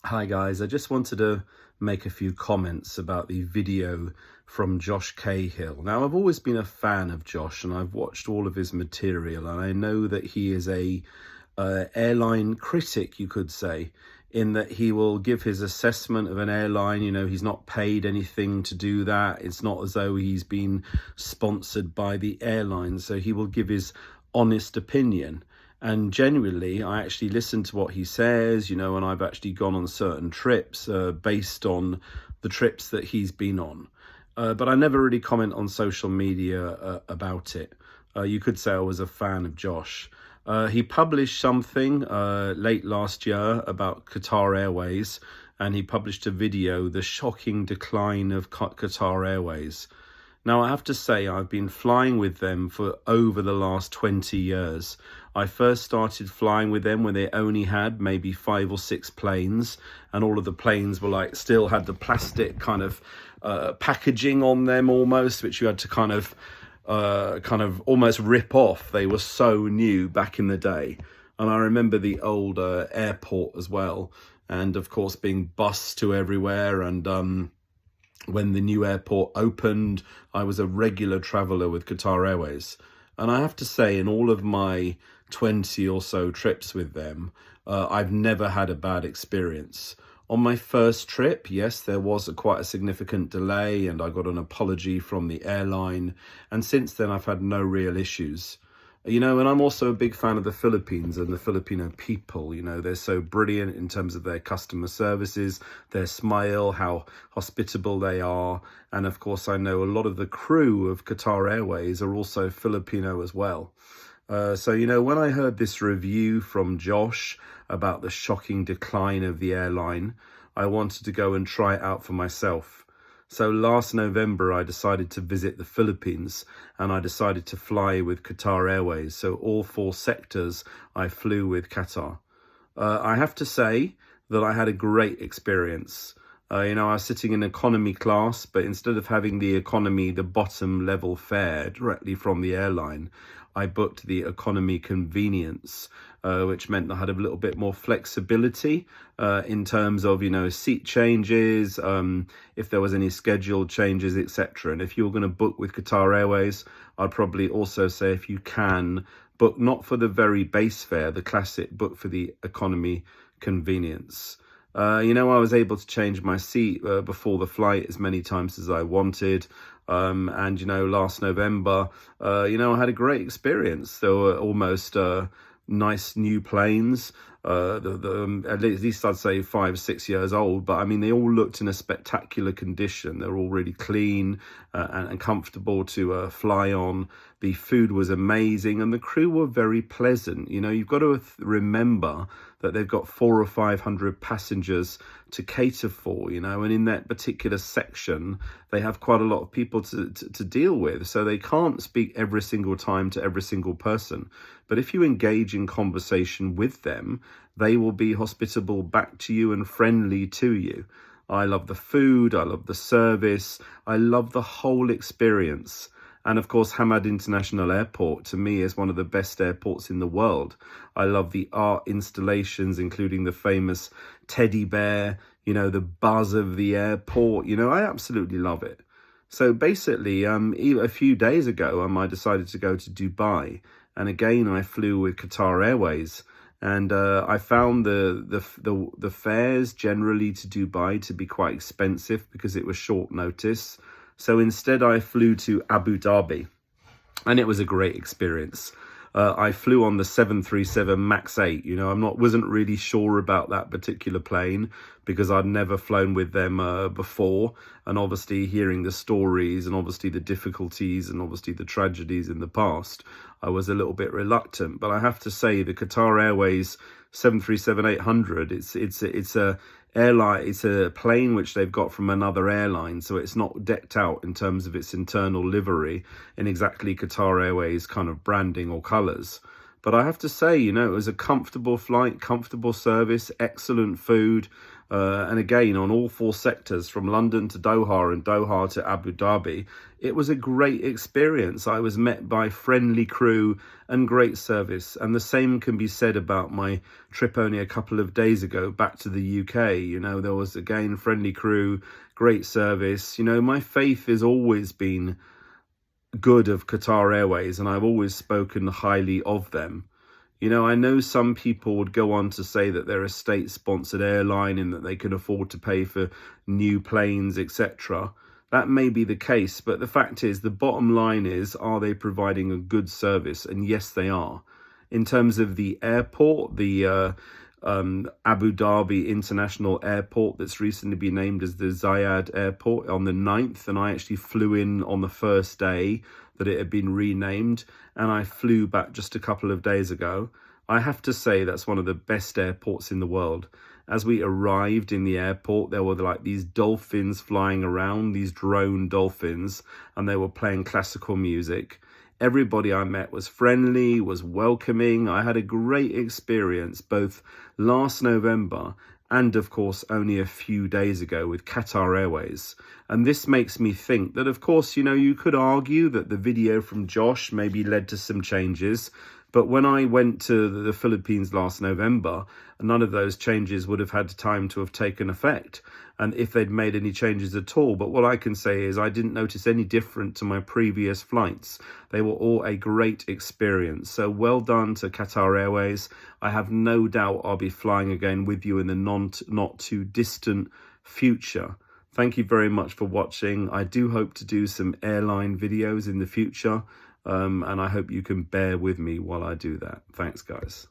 Hi guys, I just wanted to make a few comments about the video from Josh Cahill. Now, I've always been a fan of Josh and I've watched all of his material, and I know that he is a airline critic, you could say, in that he will give his assessment of an airline. You know, he's not paid anything to do that. It's not as though he's been sponsored by the airline, so he will give his honest opinion. And genuinely, I actually listen to what he says, and I've actually gone on certain trips based on the trips that he's been on. But I never really comment on social media about it. You could say I was a fan of Josh. He published something late last year about Qatar Airways, and he published a video, The Shocking Decline of Qatar Airways. Now, I have to say, I've been flying with them for over the last 20 years. I first started flying with them when they only had maybe 5 or 6 planes, and all of the planes were still had the plastic kind of packaging on them almost, which you had to kind of almost rip off. They were so new back in the day. And I remember the old airport as well, and of course being bused to everywhere. And when the new airport opened, I was a regular traveller with Qatar Airways. And I have to say, in all of my 20 or so trips with them, I've never had a bad experience. On my first trip, yes, there was quite a significant delay and I got an apology from the airline. And since then, I've had no real issues. And I'm also a big fan of the Philippines and the Filipino people. They're so brilliant in terms of their customer services, their smile, how hospitable they are. And of course, I know a lot of the crew of Qatar Airways are also Filipino as well. So, when I heard this review from Josh about the shocking decline of the airline, I wanted to go and try it out for myself. So last November, I decided to visit the Philippines and I decided to fly with Qatar Airways. So all 4 sectors, I flew with Qatar. I have to say that I had a great experience. I was sitting in economy class, but instead of having the bottom level fare directly from the airline, I booked the economy convenience, which meant I had a little bit more flexibility in terms of, seat changes, if there was any scheduled changes, etc. And if you're going to book with Qatar Airways, I'd probably also say, if you can, book not for the very base fare, the classic, book for the economy convenience. I was able to change my seat before the flight as many times as I wanted. And last November, I had a great experience. There were almost nice new planes, at least I'd say 5, 6 years old. But I mean, they all looked in a spectacular condition. They're all really clean and comfortable to fly on. The food was amazing and the crew were very pleasant. You've got to remember that they've got 400 or 500 passengers to cater for, and in that particular section, they have quite a lot of people to deal with. So they can't speak every single time to every single person. But if you engage in conversation with them, they will be hospitable back to you and friendly to you. I love the food, I love the service, I love the whole experience. And of course, Hamad International Airport, to me, is one of the best airports in the world. I love the art installations, including the famous teddy bear, the buzz of the airport. I absolutely love it. So basically, a few days ago, I decided to go to Dubai. And again, I flew with Qatar Airways. And I found the fares generally to Dubai to be quite expensive because it was short notice. So instead, I flew to Abu Dhabi, and it was a great experience. I flew on the 737 MAX 8. Wasn't really sure about that particular plane because I'd never flown with them before. And obviously hearing the stories and obviously the difficulties and obviously the tragedies in the past, I was a little bit reluctant. But I have to say, the Qatar Airways 737-800, it's a airline, it's a plane which they've got from another airline, so it's not decked out in terms of its internal livery in exactly Qatar Airways kind of branding or colours. But I have to say, it was a comfortable flight, comfortable service, excellent food. And again, on all 4 sectors, from London to Doha and Doha to Abu Dhabi, it was a great experience. I was met by friendly crew and great service. And the same can be said about my trip only a couple of days ago back to the UK. You know, there was, again, friendly crew, great service. You know, my faith has always been good of Qatar Airways, and I've always spoken highly of them. You know, I know some people would go on to say that they're a state-sponsored airline and that they can afford to pay for new planes, etc. That may be the case, but the fact is, the bottom line is, are they providing a good service? And yes, they are. In terms of the airport, the Abu Dhabi International Airport that's recently been named as the Zayed Airport on the 9th, and I actually flew in on the first day that it had been renamed, and I flew back just a couple of days ago. I have to say that's one of the best airports in the world. As we arrived in the airport, there were like these dolphins flying around, these drone dolphins, and they were playing classical music. Everybody I met was friendly, was welcoming. I had a great experience both last November and, of course, only a few days ago with Qatar Airways. And this makes me think that, of course, you know, you could argue that the video from Josh maybe led to some changes. But when I went to the Philippines last November, none of those changes would have had time to have taken effect, and if they'd made any changes at all. But what I can say is I didn't notice any different to my previous flights. They were all a great experience. So well done to Qatar Airways. I have no doubt I'll be flying again with you in the not too distant future. Thank you very much for watching. I do hope to do some airline videos in the future. And I hope you can bear with me while I do that. Thanks, guys.